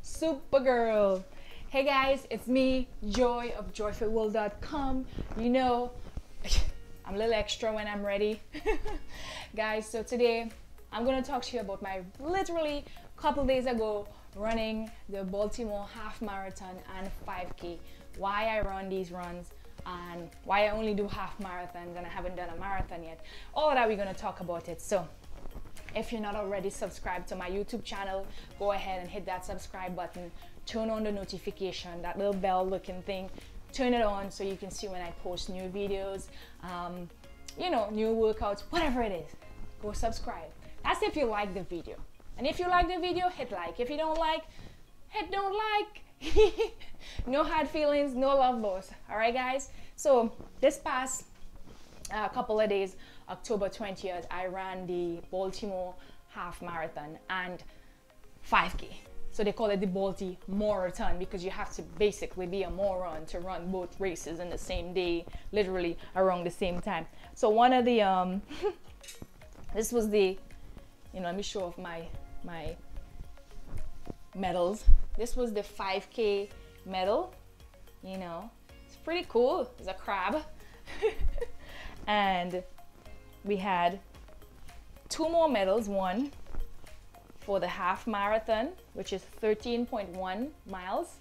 Supergirl. Hey guys, it's me, Joy of joyfulworld.com. You know, I'm a little extra when I'm ready. Guys, so today I'm going to talk to you about my literally couple days ago running the Baltimore half marathon and 5K. Why I run these runs and why I only do half marathons and I haven't done a marathon yet. All of that, we're going to talk about it. So if you're not already subscribed to my YouTube channel, go ahead and hit that subscribe button. Turn on the notification, that little bell looking thing. Turn it on so you can see when I post new videos, you know, new workouts, whatever it is. Go subscribe. That's if you like the video. And if you like the video, hit like. If you don't like, hit don't like. No hard feelings, no love lost. All right, guys? So this past couple of days, October 20th, I ran the Baltimore half marathon and 5K. So they call it the Baltimore-marathon because you have to basically be a moron to run both races in the same day, literally around the same time. So one of the, this was the, you know, let me show off my medals. This was the 5K medal, you know, it's pretty cool. It's a crab. And we had 2 more medals, one for the half marathon, which is 13.1 miles.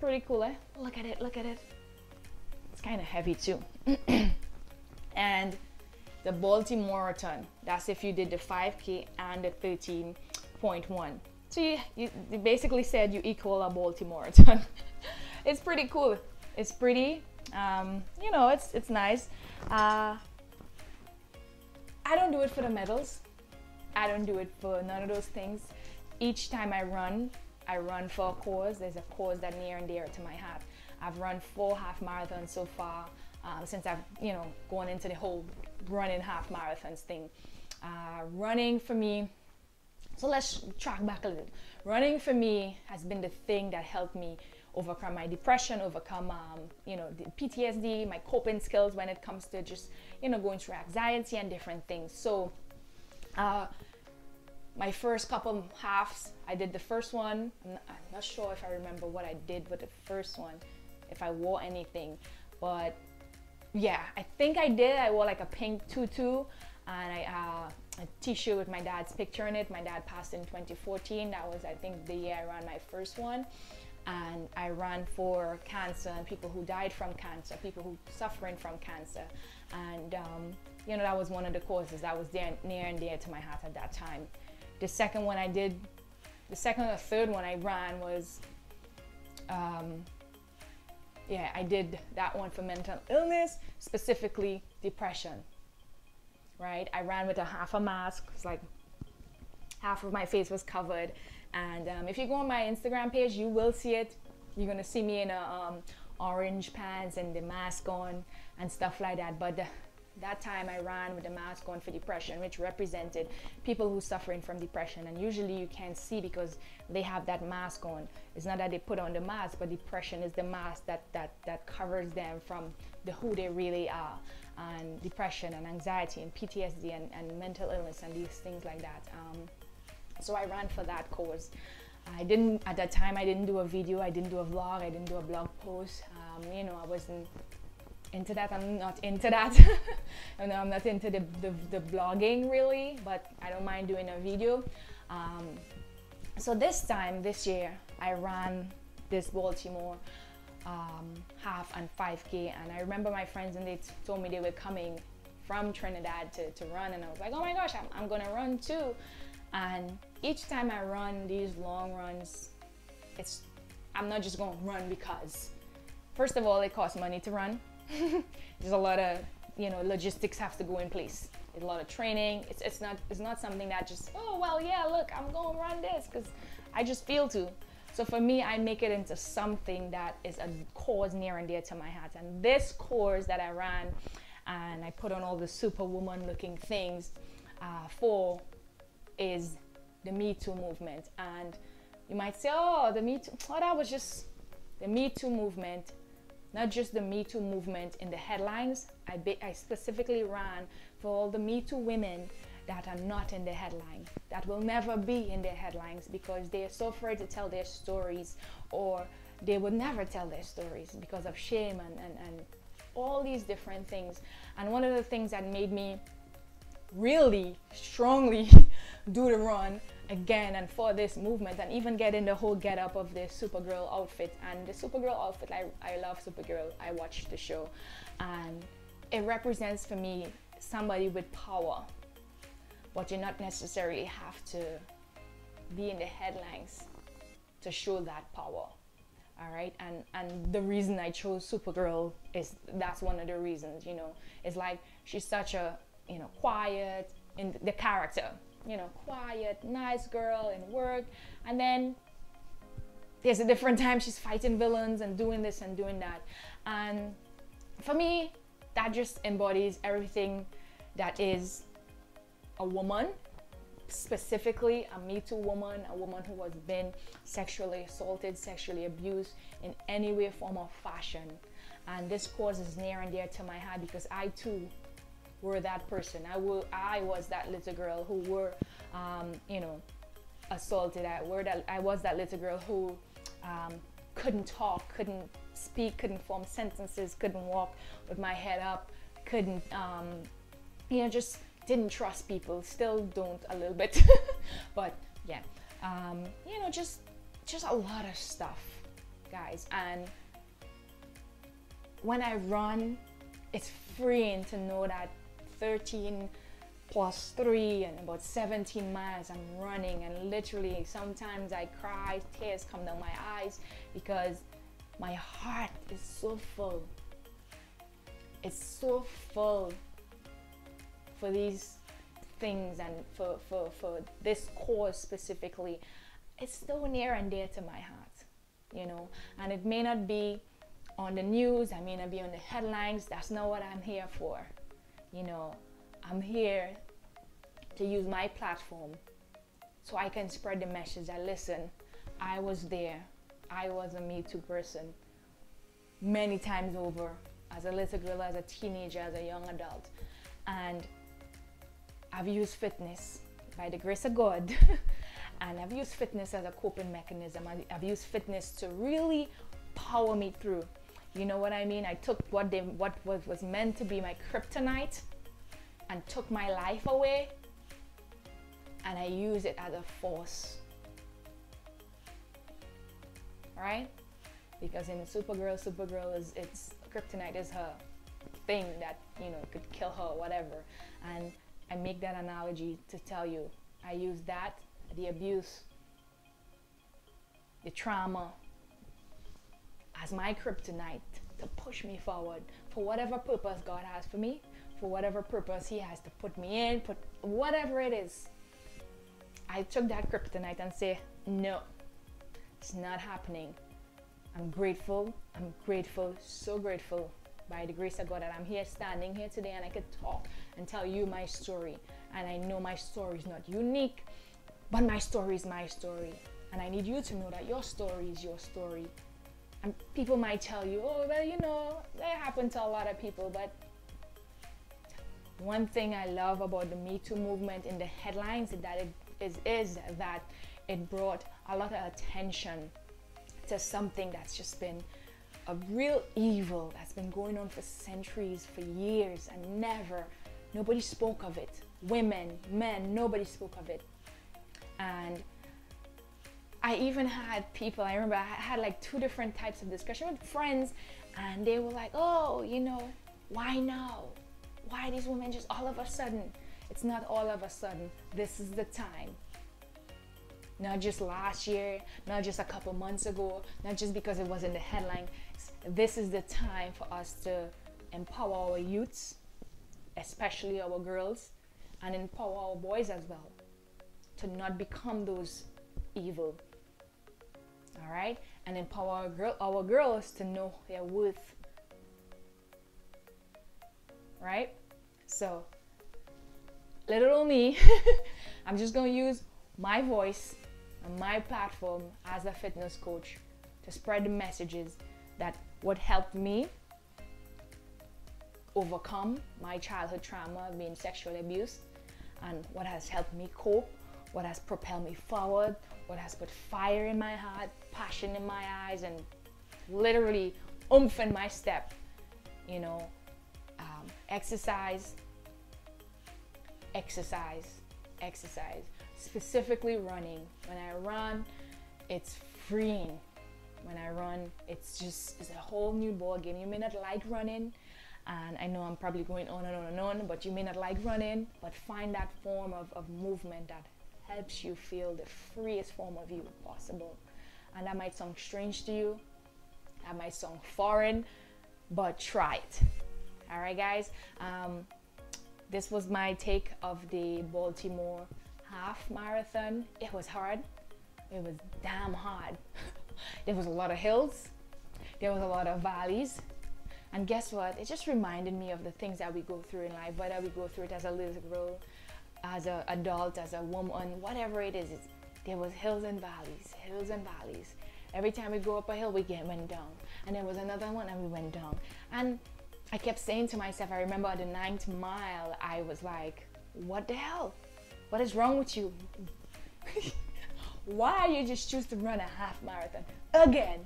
Pretty cool, eh? Look at it, look at it. It's kind of heavy too. And the Baltimore marathon, that's if you did the 5K and the 13.1. So you basically said you equal a Baltimore marathon. It's pretty cool. It's pretty, you know, it's nice. I don't do it for the medals. I don't do it for none of those things. Each time I run for a cause. There's a cause that near and dear to my heart. I've run 4 half marathons so far since I've, you know, gone into the whole running half marathons thing. Running for me, so let's track back a little. Running for me has been the thing that helped me overcome my depression, overcome, you know, the PTSD, my coping skills when it comes to just, you know, going through anxiety and different things. So my first couple halves, I did the first one. I'm not sure if I remember what I did with the first one, if I wore anything, but yeah, I think I did. I wore like a pink tutu and a t-shirt with my dad's picture in it. My dad passed in 2014. That was, I think, the year I ran my first one. And I ran for cancer and people who died from cancer, people who suffering from cancer. And, you know, that was one of the causes that was near and dear to my heart at that time. The second one I did, the second or third one I ran was, yeah, I did that one for mental illness, specifically depression, right? I ran with a half a mask. It's like half of my face was covered. And if you go on my Instagram page, you will see it. You're gonna see me in a orange pants and the mask on and stuff like that. But that time I ran with the mask on for depression, which represented people who suffering from depression. And usually you can't see because they have that mask on. It's not that they put on the mask, but depression is the mask that covers them from who they really are. And depression and anxiety and PTSD and mental illness and these things like that. So I ran for that cause. I didn't, at that time, I didn't do a video, I didn't do a vlog, I didn't do a blog post. You know, I wasn't into that. I'm not into that. You know, I'm not into the blogging really, but I don't mind doing a video. So this year, I ran this Baltimore half and 5K, and I remember my friends and they told me they were coming from Trinidad to run, and I was like, oh my gosh, I'm gonna run too. And each time I run these long runs, I'm not just going to run because, first of all, it costs money to run. There's a lot of, you know, logistics have to go in place. There's a lot of training. It's not something that just, oh well, yeah, look, I'm going to run this because I just feel to. So for me, I make it into something that is a cause near and dear to my heart. And this cause that I ran, and I put on all the superwoman looking things for, is the Me Too movement. And you might say, oh, the Me Too, oh, that was just, the Me Too movement not just the Me Too movement in the headlines. I specifically ran for all the Me Too women that are not in the headline, that will never be in their headlines because they are so afraid to tell their stories, or they would never tell their stories because of shame and all these different things. And one of the things that made me really strongly do the run again and for this movement, and even get in the whole get up of this Supergirl outfit. And the Supergirl outfit, I love Supergirl. I watched the show, and it represents for me somebody with power, but you not necessarily have to be in the headlines to show that power. All right, and the reason I chose Supergirl is that's one of the reasons. You know, it's like she's such a, you know, quiet in the character, you know, quiet, nice girl in work, and then there's a different time she's fighting villains and doing this and doing that. And for me, that just embodies everything that is a woman, specifically a Me Too woman, a woman who has been sexually assaulted, sexually abused in any way, form, or fashion. And this cause is near and dear to my heart because I too were that person. I was that little girl who were, you know, assaulted. I was that little girl who couldn't talk, couldn't speak, couldn't form sentences, couldn't walk with my head up, couldn't, you know, just didn't trust people. Still don't a little bit, but yeah, you know, just a lot of stuff, guys. And when I run, it's freeing to know that 13 plus 3 and about 17 miles I'm running, and literally sometimes I cry, tears come down my eyes because my heart is so full. It's so full for these things and for this cause specifically. It's so near and dear to my heart, you know. And it may not be on the news, I may not be on the headlines. That's not what I'm here for. You know, I'm here to use my platform so I can spread the message that, listen, I was there. I was a Me Too person many times over, as a little girl, as a teenager, as a young adult. And I've used fitness by the grace of God and I've used fitness as a coping mechanism. I've used fitness to really power me through. You know what I mean? I took what was meant to be my kryptonite and took my life away, and I use it as a force. Right? Because in Supergirl is, it's kryptonite is her thing that, you know, could kill her or whatever. And I make that analogy to tell you, I use that, the abuse, the trauma, as my kryptonite to push me forward for whatever purpose God has for me, for whatever purpose He has to put me in, whatever it is. I took that kryptonite and say, no, it's not happening. I'm grateful, so grateful by the grace of God that I'm here, standing here today, and I could talk and tell you my story. And I know my story is not unique, but my story is my story. And I need you to know that your story is your story. And people might tell you, oh, well, you know, that happened to a lot of people. But one thing I love about the Me Too movement in the headlines is that it brought a lot of attention to something that's just been a real evil that's been going on for centuries, for years, and nobody spoke of it. Women, men, nobody spoke of it. And I even had people, I remember I had like 2 different types of discussion with friends, and they were like, oh, you know, why now? Why these women just all of a sudden? It's not all of a sudden. This is the time. Not just last year, not just a couple months ago, not just because it was in the headline. This is the time for us to empower our youths, especially our girls, and empower our boys as well, to not become those evil. All right? And empower our girls to know their worth. Right? So, little old me, I'm just going to use my voice and my platform as a fitness coach to spread the messages that what helped me overcome my childhood trauma being sexually abused, and what has helped me cope, what has propelled me forward, what has put fire in my heart, passion in my eyes, and literally oomph in my step. You know, exercise, specifically running. When I run, it's freeing. When I run, it's a whole new ball game. You may not like running, and I know I'm probably going on and on and on, but you may not like running, but find that form of movement that helps you feel the freest form of you possible. And that might sound strange to you, that might sound foreign, but try it. All right, guys, this was my take of the Baltimore half marathon. It was hard. It was damn hard. There was a lot of hills, there was a lot of valleys, and guess what? It just reminded me of the things that we go through in life, whether we go through it as a little girl, as an adult, as a woman, whatever it is. There was hills and valleys, hills and valleys. Every time we go up a hill, we went down, and there was another one, and we went down. And I kept saying to myself, I remember at the 9th mile, I was like, what the hell? What is wrong with you? Why you just choose to run a half marathon again?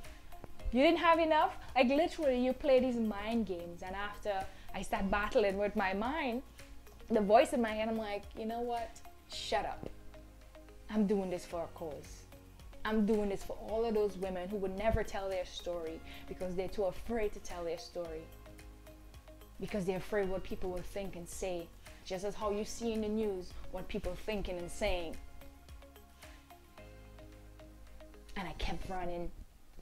You didn't have enough? Like literally you play these mind games, and after I start battling with my mind, the voice in my head, I'm like, you know what? Shut up. I'm doing this for a cause. I'm doing this for all of those women who would never tell their story because they're too afraid to tell their story. Because they're afraid what people will think and say. Just as how you see in the news what people thinking and saying. And I kept running,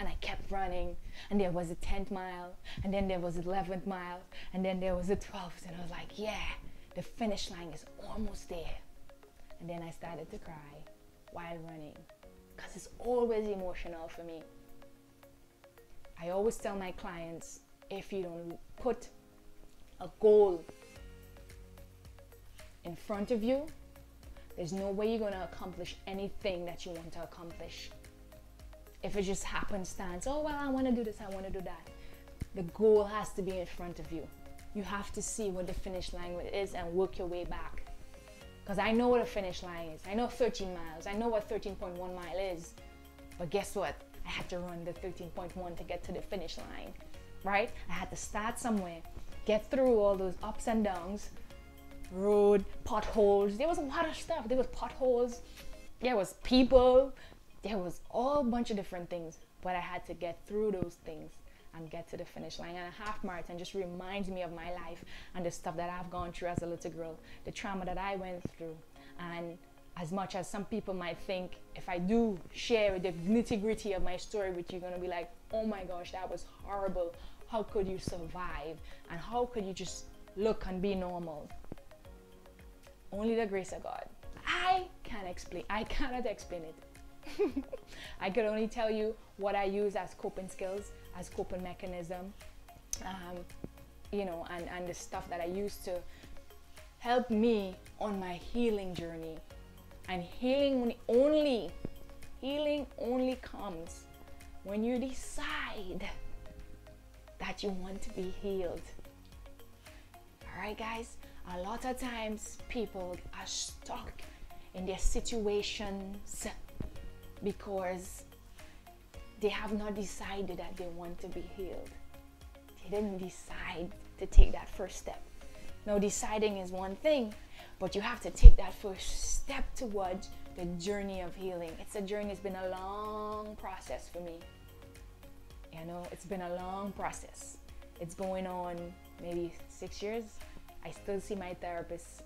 and I kept running, and there was the 10th mile, and then there was the 11th mile, and then there was the 12th, and I was like, yeah, the finish line is almost there. And then I started to cry while running, because it's always emotional for me. I always tell my clients, if you don't put a goal in front of you, there's no way you're going to accomplish anything that you want to accomplish. If it just happenstance, oh well, I want to do this, I want to do that. The goal has to be in front of you. You have to see what the finish line is and work your way back. Because I know what a finish line is. I know 13 miles. I know what 13.1 mile is. But guess what? I had to run the 13.1 to get to the finish line, right? I had to start somewhere, get through all those ups and downs, road, potholes. There was a lot of stuff. There was potholes. There was people. There was all bunch of different things, but I had to get through those things and get to the finish line. And a half marathon just reminds me of my life and the stuff that I've gone through as a little girl, the trauma that I went through. And as much as some people might think, if I do share the nitty-gritty of my story with you, you're gonna be like, oh my gosh, that was horrible. How could you survive? And how could you just look and be normal? Only the grace of God. I cannot explain it. I could only tell you what I use as coping skills, as coping mechanism, you know, and the stuff that I use to help me on my healing journey. And healing only comes when you decide that you want to be healed. All right, guys, a lot of times people are stuck in their situations because they have not decided that they want to be healed. They didn't decide to take that first step. Now, deciding is one thing, but you have to take that first step towards the journey of healing. It's a journey. It's been a long process for me. You know, it's been a long process. It's going on maybe 6 years. I still see my therapist.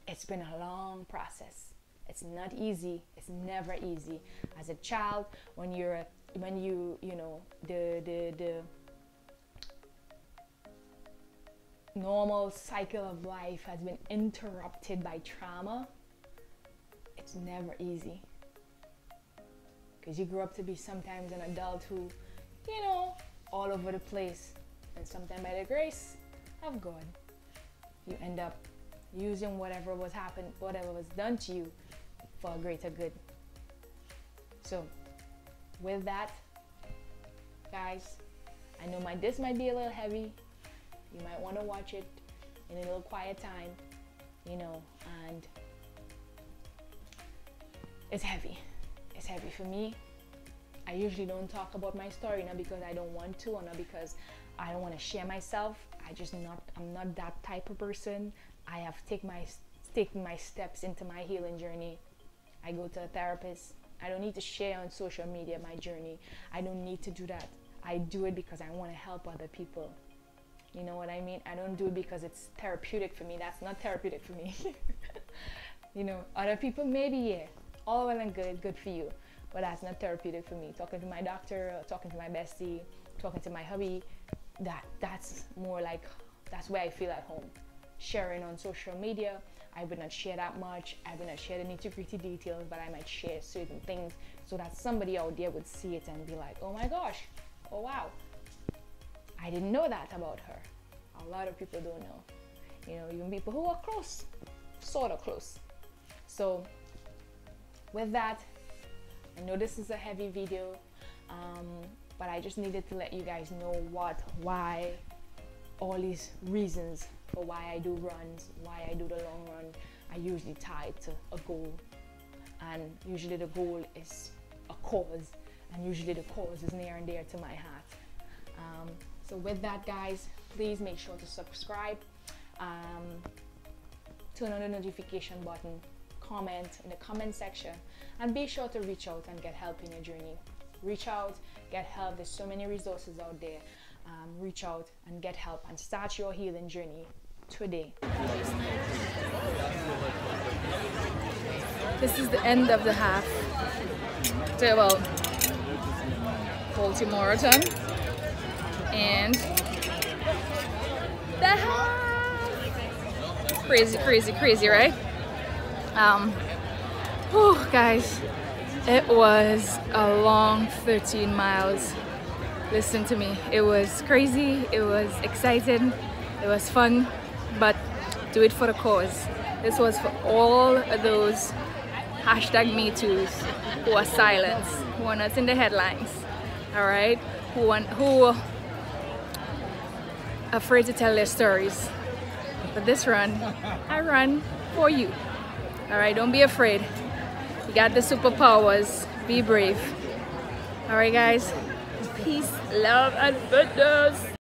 It's been a long process. It's not easy. It's never easy. As a child, when you know, the normal cycle of life has been interrupted by trauma, it's never easy. Because you grow up to be sometimes an adult who, you know, all over the place. And sometimes by the grace of God, you end up using whatever was done to you for a greater good. So with that, guys, I know this might be a little heavy. You might want to watch it in a little quiet time, you know, and it's heavy. It's heavy for me. I usually don't talk about my story, not because I don't want to or not because I don't want to share myself. I'm not that type of person. I have taken my steps into my healing journey. I go to a therapist. I don't need to share on social media my journey. I don't need to do that. I do it because I want to help other people. You know what I mean? I don't do it because it's therapeutic for me. That's not therapeutic for me. You know, other people maybe, yeah, all well and good for you, but that's not therapeutic for me. Talking to my doctor, or talking to my bestie, talking to my hubby, that's more like, that's where I feel at home. Sharing on social media, I would not share that much. I would not share the nitty-gritty details, but I might share certain things so that somebody out there would see it and be like, oh my gosh, oh wow, I didn't know that about her. A lot of people don't know. You know, even people who are close, sort of close. So with that, I know this is a heavy video, but I just needed to let you guys know why, all these reasons for why I do runs, why I do the long run, I usually tie it to a goal. And usually the goal is a cause, and usually the cause is near and dear to my heart. So with that, guys, please make sure to subscribe, turn on the notification button, comment in the comment section, and be sure to reach out and get help in your journey. Reach out, get help. There's so many resources out there. Reach out and get help and start your healing journey today. This is the end of the half. So about ultramarathon, and the half. Crazy, right? Whew, guys, it was a long 13 miles. Listen to me, it was crazy, it was exciting, it was fun, but do it for the cause. This was for all of those #MeToos who are silent, who are not in the headlines, all right, who are afraid to tell their stories. But this run, I run for you, all right? Don't be afraid. You got the superpowers. Be brave. All right, guys. Peace, love, and fitness.